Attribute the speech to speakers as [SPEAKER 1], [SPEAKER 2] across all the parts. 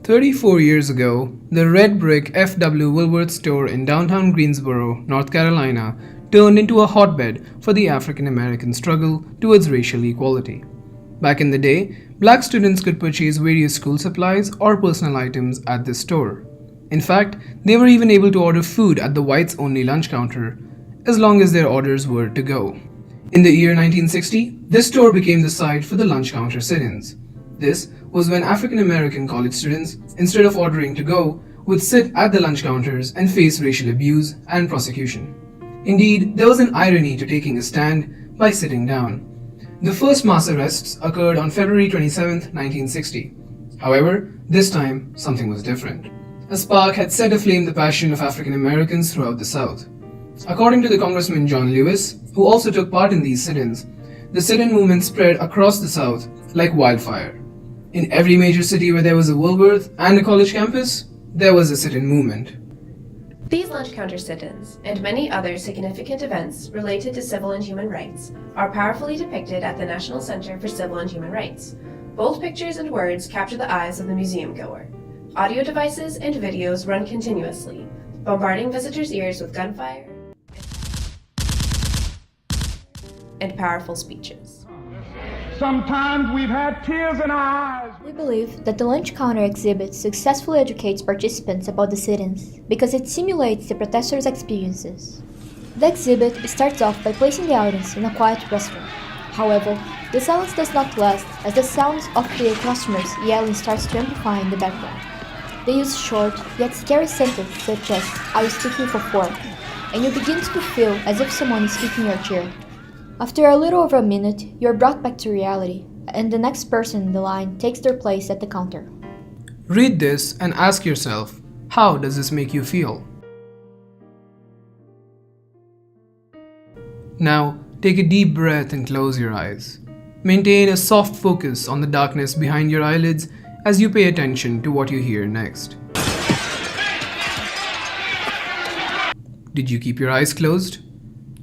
[SPEAKER 1] 34 years ago, the red brick F.W. Woolworth store in downtown Greensboro, North Carolina, turned into a hotbed for the African American struggle towards racial equality. Back in the day, black students could purchase various school supplies or personal items at this store. In fact, they were even able to order food at the whites only lunch counter, as long as their orders were to go. In the year 1960, this store became the site for the lunch counter sit-ins. This was when African American college students, instead of ordering to go, would sit at the lunch counters and face racial abuse and prosecution. Indeed, there was an irony to taking a stand by sitting down. The first mass arrests occurred on February 27, 1960. However, this time, something was different. A spark had set aflame the passion of African Americans throughout the South. According to the Congressman John Lewis, who also took part in these sit-ins, the sit-in movement spread across the South like wildfire. In every major city where there was a Woolworth and a college campus, there was a sit-in movement.
[SPEAKER 2] These lunch counter sit-ins, and many other significant events related to civil and human rights, are powerfully depicted at the National Center for Civil and Human Rights. Bold pictures and words capture the eyes of the museum goer. Audio devices and videos run continuously, bombarding visitors' ears with gunfire and powerful speeches.
[SPEAKER 3] Sometimes we've had tears in our eyes.
[SPEAKER 4] We believe that the lunch counter exhibit successfully educates participants about the sit-ins because it simulates the protesters' experiences. The exhibit starts off by placing the audience in a quiet restaurant. However, the silence does not last as the sounds of the customers yelling starts to amplify in the background. They use short yet scary sentences such as "I was taking for fork," and you begin to feel as if someone is kicking your chair. After a little over a minute, you are brought back to reality, and the next person in the line takes their place at the counter.
[SPEAKER 1] Read this and ask yourself, how does this make you feel? Now, take a deep breath and close your eyes. Maintain a soft focus on the darkness behind your eyelids as you pay attention to what you hear next. Did you keep your eyes closed?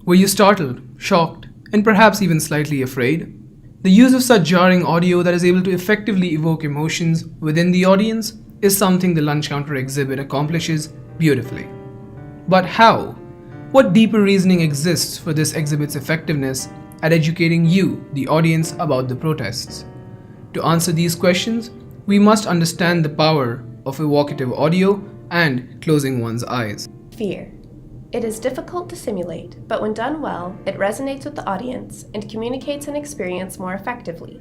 [SPEAKER 1] Were you startled, shocked, and perhaps even slightly afraid? The use of such jarring audio that is able to effectively evoke emotions within the audience is something the lunch counter exhibit accomplishes beautifully. But how? What deeper reasoning exists for this exhibit's effectiveness at educating you, the audience, about the protests? To answer these questions, we must understand the power of evocative audio and closing one's eyes.
[SPEAKER 2] Fear. It is difficult to simulate, but when done well, it resonates with the audience and communicates an experience more effectively.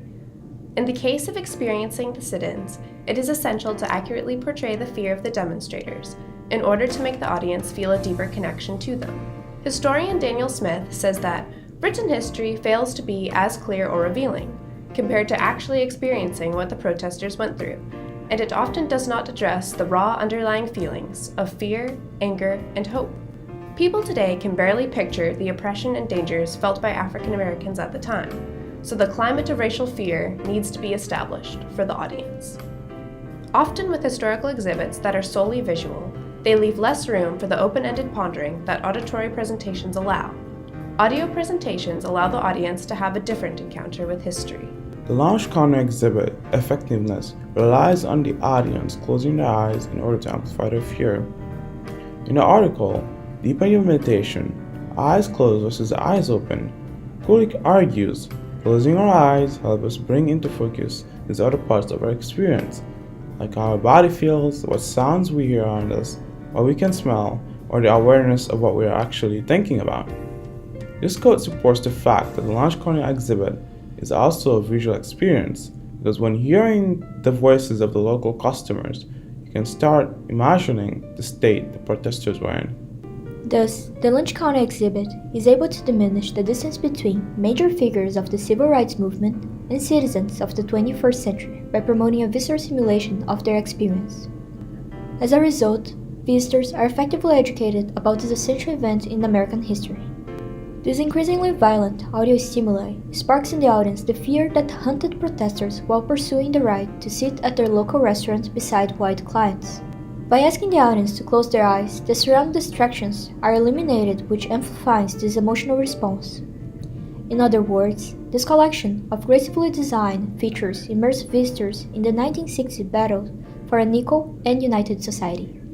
[SPEAKER 2] In the case of experiencing the sit-ins, it is essential to accurately portray the fear of the demonstrators in order to make the audience feel a deeper connection to them. Historian Daniel Smith says that written history fails to be as clear or revealing compared to actually experiencing what the protesters went through, and it often does not address the raw underlying feelings of fear, anger, and hope. People today can barely picture the oppression and dangers felt by African Americans at the time, so the climate of racial fear needs to be established for the audience. Often with historical exhibits that are solely visual, they leave less room for the open-ended pondering that auditory presentations allow. Audio presentations allow the audience to have a different encounter with history.
[SPEAKER 5] The lunch counter exhibit effectiveness relies on the audience closing their eyes in order to amplify their fear. In the article, Deepen Your Meditation, Eyes Closed versus Eyes Open, Kulik argues closing our eyes helps us bring into focus these other parts of our experience, like how our body feels, what sounds we hear around us, what we can smell, or the awareness of what we are actually thinking about. This quote supports the fact that the lunch counter exhibit is also a visual experience, because when hearing the voices of the local customers, you can start imagining the state the protesters were in.
[SPEAKER 4] Thus, the lunch counter exhibit is able to diminish the distance between major figures of the civil rights movement and citizens of the 21st century by promoting a visceral simulation of their experience. As a result, visitors are effectively educated about this essential event in American history. This increasingly violent audio stimuli sparks in the audience the fear that hunted protesters while pursuing the right to sit at their local restaurants beside white clients. By asking the audience to close their eyes, the surrounding distractions are eliminated, which amplifies this emotional response. In other words, this collection of gracefully designed features immerse visitors in the 1960 battle for an equal and united society.